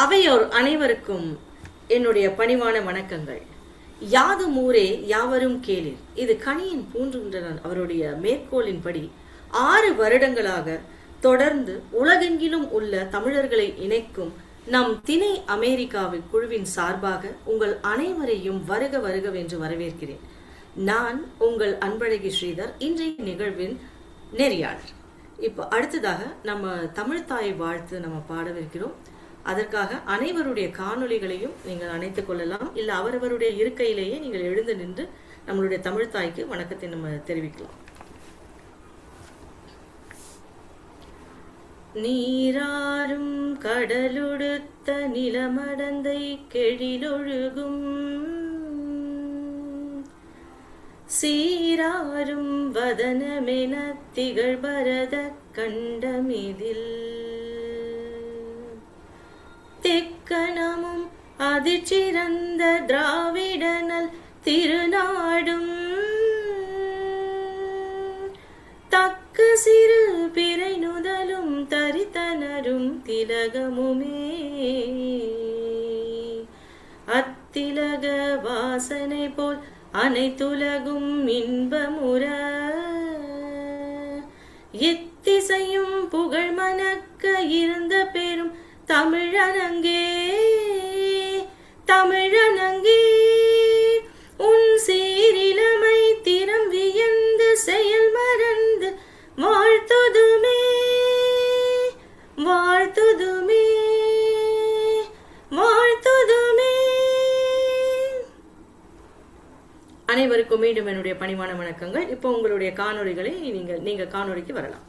அவையோர் அனைவருக்கும் என்னுடைய பணிவான வணக்கங்கள். யாதும் ஊரே யாவரும் கேளீர், இது கனியின் பூன்றுகின்றனர் அவருடைய மேற்கோளின்படி 6 வருடங்களாக தொடர்ந்து உலகெங்கிலும் உள்ள தமிழர்களை இணைக்கும் நம் திணை அமெரிக்காவில் குழுவின் சார்பாக உங்கள் அனைவரையும் வருக வருகவென்று வரவேற்கிறேன். நான் உங்கள் அன்பழகி ஸ்ரீதர், இன்றைய நிகழ்வின் நெறியாளர். இப்போ அடுத்ததாக நம்ம தமிழ்த்தாய் வாழ்த்து நம்ம பாடவிருக்கிறோம். அதற்காக அனைவருடைய காணொளிகளையும் நீங்கள் அணைத்துக் கொள்ளலாம். இல்லை அவரவருடைய இருக்கையிலேயே நீங்கள் எழுந்து நின்று நம்மளுடைய தமிழ்த்தாய்க்கு வணக்கத்தை நம்ம தெரிவிக்கலாம். நீராறும் கடலுடுத்த நிலமடந்தை கெழிலொழுகும் சீராரும் வதனமென திகழ்பரத கண்டமிதில் தெக்கணமும் அதிர்ச்சிறந்த திராவிடனல் திருநாடும் தக்க சிறு பிறை நுதலும் தரித்தனரும் திலகமுமே அத்திலக வாசனை போல் அனைத்துலகும் இன்பமுற எத்திசையும் புகழ் மணக்க இருந்த பெரும் தமிழனங்கே தமிழனங்கே உன் சீரிலமை திறம் வியந்து செயல் மறந்து வாழ்த்துதுமே வாழ்த்துதுமே வாழ்த்துதுமே. அனைவருக்கும் மீண்டும் என்னுடைய பணிவான வணக்கங்கள். இப்போ உங்களுடைய காணொளிகளை நீங்க காணொளிக்கு வரலாம்.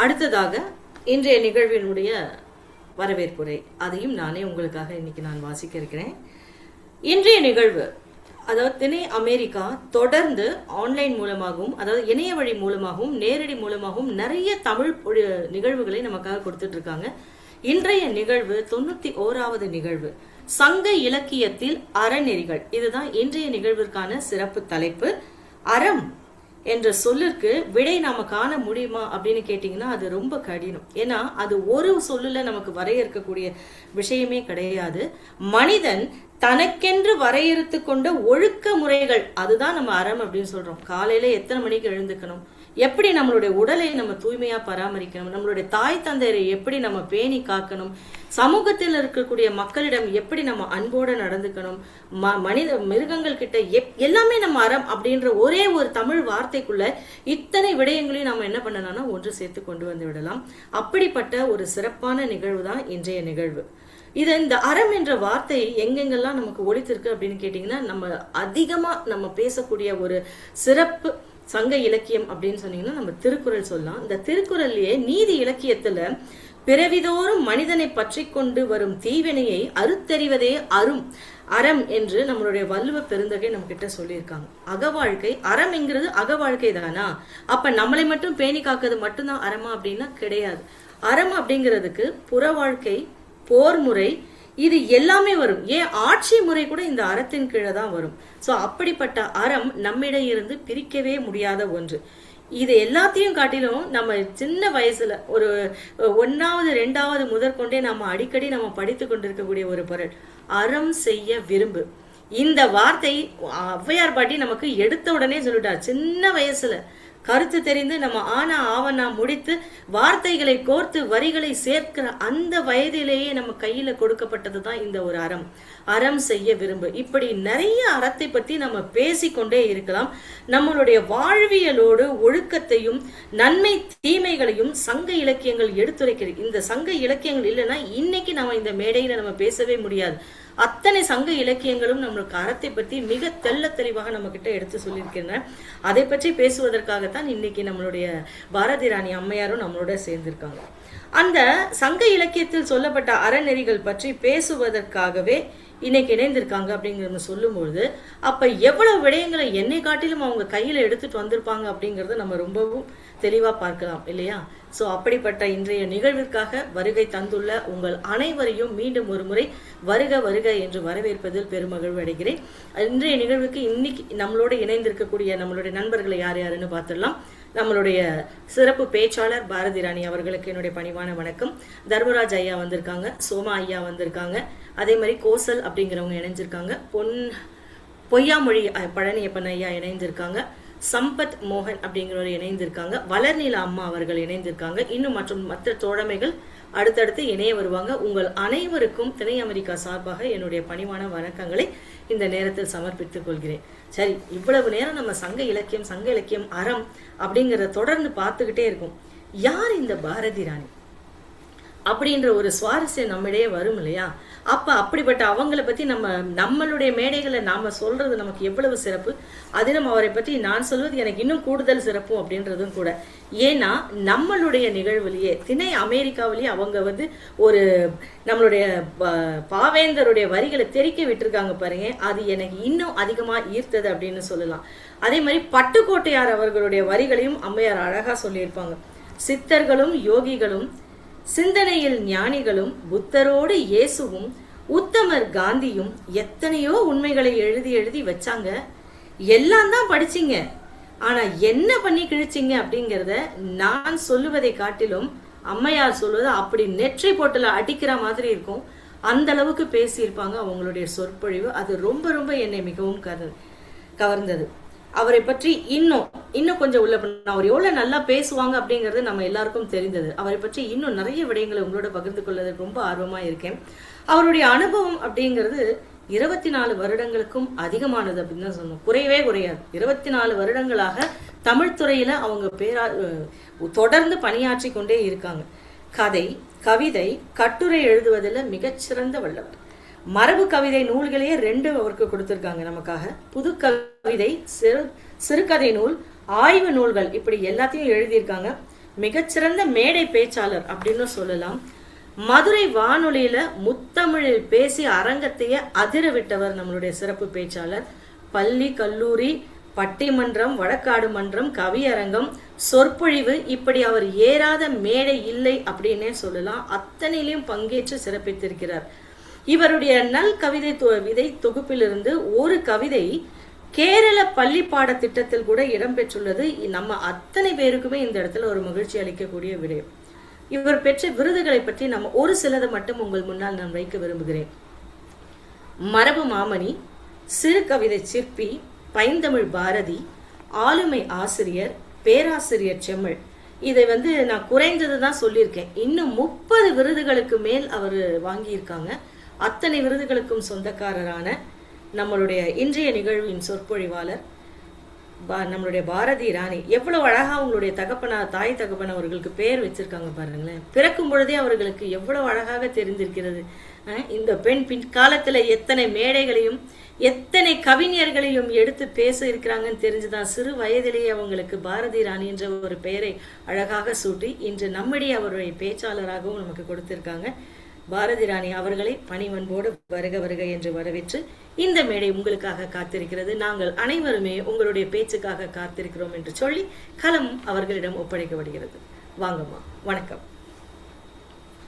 அடுத்ததாக இன்றைய நிகழ்வினுடைய வரவேற்புரை, அதையும் நானே உங்களுக்காக இன்னைக்கு நான் வாசிக்க இருக்கிறேன். இன்றைய நிகழ்வு, அதாவது திணை அமெரிக்கா தொடர்ந்து ஆன்லைன் மூலமாகவும், அதாவது இணைய வழி மூலமாகவும் நேரடி மூலமாகவும் நிறைய தமிழ் நிகழ்வுகளை நமக்காக கொடுத்துட்டு இருக்காங்க. இன்றைய நிகழ்வு 91வது நிகழ்வு, சங்க இலக்கியத்தில் அறநெறிகள். இதுதான் இன்றைய நிகழ்விற்கான சிறப்பு தலைப்பு. அறம் என்ற சொல்லிற்கு விடை நாம காண முடியுமா அப்படின்னு கேட்டீங்கன்னா அது ரொம்ப கடினம். ஏன்னா அது ஒரு சொல்லுல நமக்கு வரையறுக்கக்கூடிய விஷயமே கிடையாது. மனிதன் தனக்கென்று வரையறுத்து கொண்ட ஒழுக்க முறைகள், அதுதான் நம்ம அறம் அப்படின்னு சொல்றோம். காலையில எத்தனை மணிக்கு எழுந்துக்கணும், எப்படி நம்மளுடைய உடலை நம்ம தூய்மையா பராமரிக்கணும், நம்மளுடைய தாய் தந்தையரை எப்படி நம்ம பேணி காக்கணும், சமூகத்தில் இருக்கக்கூடிய மக்களிடம் எப்படி நம்ம அன்போடு நடந்துக்கணும், மனித மிருகங்கள் கிட்ட எல்லாமே நம்ம அறம் அப்படின்ற ஒரே ஒரு தமிழ் வார்த்தைக்குள்ள இத்தனை விடயங்களையும் நம்ம என்ன பண்ணலாம்னா ஒன்று சேர்த்து கொண்டு வந்து விடலாம். அப்படிப்பட்ட ஒரு சிறப்பான நிகழ்வு தான் இன்றைய நிகழ்வு. இந்த அறம் என்ற வார்த்தை எங்கெங்கெல்லாம் நமக்கு ஒலித்திருக்கு அப்படின்னு கேட்டீங்கன்னா, நம்ம அதிகமா நம்ம பேசக்கூடிய ஒரு சிறப்பு சங்க இலக்கியம் அப்படின்னு சொன்னீங்கன்னா நம்ம திருக்குறள் சொல்லலாம். இந்த திருக்குறள்லயே நீதி இலக்கியத்துல பிறவிதோறும் மனிதனை பற்றி கொண்டு வரும் தீவினையை அறுத்தறிவதே அறம் என்று நம்மளுடைய வள்ளுவ பெருந்தகை நம்ம கிட்ட சொல்லியிருக்காங்க. அகவாழ்க்கை அறம்ங்கிறது அகவாழ்க்கை தானா? அப்ப நம்மளை மட்டும் பேணி காக்கிறது மட்டும்தான் அறமா அப்படின்னா கிடையாது. அறம் அப்படிங்கிறதுக்கு புற வாழ்க்கை, போர் முறை, இது எல்லாமே வரும். ஏன் ஆட்சி முறை கூட இந்த அறத்தின் கீழே தான் வரும். சோ அப்படிப்பட்ட அறம் நம்மிடம் இருந்து பிரிக்கவே முடியாத ஒன்று. இது எல்லாத்தையும் காட்டிலும் நம்ம சின்ன வயசுல ஒரு 1வது 2வது முதற்கொண்டே நம்ம அடிக்கடி நம்ம படித்து கொண்டிருக்கக்கூடிய ஒரு பொருள், அறம் செய்ய விரும்பு. இந்த வார்த்தை ஔவையார் பாட்டி நமக்கு எடுத்த உடனே சொல்லிட்டார். சின்ன வயசுல கருத்து தெரிந்து நம்ம ஆனா ஆவணா முடித்து வார்த்தைகளை கோர்த்து வரிகளை சேர்க்கிற அந்த வயதிலேயே நம்ம கையில கொடுக்கப்பட்டதுதான் இந்த ஒரு அறம். அறம் செய்ய விரும்பு. இப்படி நிறைய அறத்தை பத்தி நம்ம பேசிக்கொண்டே இருக்கலாம். நம்மளுடைய வாழ்வியலோடு ஒழுக்கத்தையும் நன்மை தீமைகளையும் சங்க இலக்கியங்கள் எடுத்துரைக்கிறது. இந்த சங்க இலக்கியங்கள் இல்லைன்னா இன்னைக்கு நம்ம இந்த மேடையில நம்ம பேசவே முடியாது. அத்தனை சங்க இலக்கியங்களும் நம்மளுக்கு அறத்தை பற்றி மிக தெள்ள தெளிவாக நம்ம கிட்ட எடுத்து சொல்லியிருக்கின்றன. அதை பற்றி பேசுவதற்காகத்தான் இன்னைக்கு நம்மளுடைய பாரதி ராணி அம்மையாரும் நம்மளோட சேர்ந்திருக்காங்க. அந்த சங்க இலக்கியத்தில் சொல்லப்பட்ட அறநெறிகள் பற்றி பேசுவதற்காகவே இன்னைக்கு இணைந்திருக்காங்க அப்படிங்கிறத சொல்லும்பொழுது, அப்ப எவ்வளவு விடயங்களை என்னை காட்டிலும் அவங்க கையில எடுத்துட்டு வந்திருப்பாங்க அப்படிங்கறத நம்ம ரொம்பவும் தெளிவா பார்க்கலாம் இல்லையா? ஸோ அப்படிப்பட்ட இன்றைய நிகழ்விற்காக வருகை தந்துள்ள உங்கள் அனைவரையும் மீண்டும் ஒரு முறை வருக வருக என்று வரவேற்பதில் பெருமகிழ்வு அடைகிறேன். இன்றைய நிகழ்வுக்கு இன்னைக்கு நம்மளோட இணைந்திருக்கக்கூடிய நம்மளுடைய நண்பர்களை யார் யாருன்னு பார்த்துடலாம். நம்மளுடைய சிறப்பு பேச்சாளர் பாரதி ராணி அவர்களுக்கு என்னுடைய பணிவான வணக்கம். தர்மராஜ் ஐயா வந்திருக்காங்க, சோமா ஐயா வந்திருக்காங்க, அதே மாதிரி கோசல் அப்படிங்கிறவங்க இணைஞ்சிருக்காங்க, பொய்யாமொழி பழனியப்பன் ஐயா இணைந்திருக்காங்க, சம்பத் மோகன் அப்படிங்கிறவர் இணைந்திருக்காங்க, வளர்நில அம்மா அவர்கள் இணைந்திருக்காங்க, இன்னும் மற்ற தோழமைகள் அடுத்தடுத்து இணைய வருவாங்க. உங்கள் அனைவருக்கும் திணை அமெரிக்கா சார்பாக என்னுடைய பணிவான வணக்கங்களை இந்த நேரத்தில் சமர்ப்பித்துக் கொள்கிறேன். சரி, இவ்வளவு நேரம் நம்ம சங்க இலக்கியம் அறம் அப்படிங்கிறத தொடர்ந்து பார்த்துக்கிட்டே இருக்கும். யார் இந்த பாரதி ராணி அப்படின்ற ஒரு சுவாரஸ்யம் நம்மிடையே வரும் இல்லையா? அப்ப அப்படிப்பட்ட அவங்களை பத்தி நம்மளுடைய மேடைகளை நாம சொல்றது நமக்கு எவ்வளவு சிறப்பு, அதிலும் அவரை பற்றி நான் சொல்வது எனக்கு இன்னும் கூடுதல் சிறப்பு அப்படின்றதும் கூட. ஏன்னா நம்மளுடைய நிகழ்வுலயே திணை அமெரிக்காவிலேயே அவங்க ஒரு நம்மளுடைய பாவேந்தருடைய வரிகளை தெரிக்க விட்டுருக்காங்க பாருங்க. அது எனக்கு இன்னும் அதிகமா ஈர்த்தது அப்படின்னு சொல்லலாம். அதே மாதிரி பட்டுக்கோட்டையார் அவர்களுடைய வரிகளையும் அம்மையார் அழகா சொல்லியிருப்பாங்க. சித்தர்களும் யோகிகளும் சிந்தனையில் ஞானிகளும் புத்தரோடு இயேசுவும் உத்தமர் காந்தியும் எத்தனையோ உண்மைகளை எழுதி எழுதி வச்சாங்க. எல்லாம் தான் படிச்சிங்க, ஆனா என்ன பண்ணி கிழிச்சிங்க அப்படிங்கிறத நான் சொல்லுவதை காட்டிலும் அம்மையார் சொல்வது அப்படி நெற்றி போட்டுல அடிக்கிற மாதிரி இருக்கும். அந்த அளவுக்கு பேசியிருப்பாங்க. அவங்களுடைய சொற்பொழிவு அது ரொம்ப ரொம்ப என்னை மிகவும் கவர்ந்தது. அவரை பற்றி இன்னும் கொஞ்சம் உள்ள அவர் எவ்வளவு நல்லா பேசுவாங்க அப்படிங்கிறது நம்ம எல்லாருக்கும் தெரிந்தது. அவரை பற்றி இன்னும் நிறைய விடயங்களை உங்களோட பகிர்ந்து கொள்வதற்கு ரொம்ப ஆர்வமா இருக்கேன். அவருடைய அனுபவம் அப்படிங்கிறது 24 வருடங்களுக்கும் அதிகமானது அப்படின்னு தான் சொல்லணும். குறையவே குறையாது. 24 வருடங்களாக தமிழ் துறையில அவங்க தொடர்ந்து பணியாற்றி கொண்டே இருக்காங்க. கதை, கவிதை, கட்டுரை எழுதுவதில் மிகச்சிறந்த வல்லவர். மரபு கவிதை நூல்களையே 2 அவருக்கு கொடுத்திருக்காங்க நமக்காக. புது கவிதை, சிறுகதை நூல், ஆய்வு நூல்கள், இப்படி எல்லாத்தையும் எழுதியிருக்காங்க. மிகச்சிறந்த மேடை பேச்சாளர் அப்படின்னு சொல்லலாம். மதுரை வானொலியில முத்தமிழில் பேசி அரங்கத்தையே அதிர விட்டவர் நம்மளுடைய சிறப்பு பேச்சாளர். பள்ளி, கல்லூரி, பட்டிமன்றம், வழக்காடு மன்றம், கவியரங்கம், சொற்பொழிவு, இப்படி அவர் ஏறாத மேடை இல்லை அப்படின்னே சொல்லலாம். அத்தனையிலையும் பங்கேற்று சிறப்பித்திருக்கிறார். இவருடைய நல் கவிதை விதை தொகுப்பிலிருந்து ஒரு கவிதை கேரள பள்ளி பாட திட்டத்தில் கூட இடம்பெற்றுள்ளது. நம்ம அத்தனை பேருக்குமே இந்த இடத்துல ஒரு மகிழ்ச்சி அளிக்கக்கூடிய விடயம். இவர் பெற்ற விருதுகளை பற்றி நம்ம ஒரு சிலதை மட்டும் உங்கள் முன்னால் நான் வைக்க விரும்புகிறேன். மரபு மாமணி, சிறு கவிதை சிற்பி, பைந்தமிழ் பாரதி, ஆளுமை ஆசிரியர், பேராசிரியர் செம்மல். இதை நான் குறைந்தது தான் சொல்லியிருக்கேன். இன்னும் 30 விருதுகளுக்கு மேல் அவர் வாங்கியிருக்காங்க. அத்தனை விருதுகளுக்கும் சொந்தக்காரரான நம்மளுடைய இன்றைய நிகழ்வின் சொற்பொழிவாளர் நம்மளுடைய பாரதி ராணி. எவ்வளவு அழகா அவங்களுடைய தாய் தகப்பன அவர்களுக்கு பெயர் வச்சிருக்காங்க பாருங்களேன். பிறக்கும் பொழுதே அவர்களுக்கு எவ்வளவு அழகாக தெரிந்திருக்கிறது. இந்த பெண் பின்காலத்துல எத்தனை மேடைகளையும் எத்தனை கவிஞர்களையும் எடுத்து பேச இருக்கிறாங்கன்னு தெரிஞ்சுதான் சிறு வயதிலேயே அவங்களுக்கு பாரதி ராணி என்ற ஒரு பெயரை அழகாக சூட்டி இன்று நம்மிடையே அவருடைய பேச்சாளராகவும் நமக்கு கொடுத்திருக்காங்க. பாரதி ராணி அவர்களை பணிவன்போடு வருக வருக என்று வரவேற்று இந்த மேடை உங்களுக்காக காத்திருக்கிறது. நாங்கள் அனைவருமே உங்களுடைய பேச்சுக்காக காத்திருக்கிறோம் என்று சொல்லி களம் அவர்களிடம் ஒப்படைக்கப்படுகிறது. வாங்கம்மா, வணக்கம்.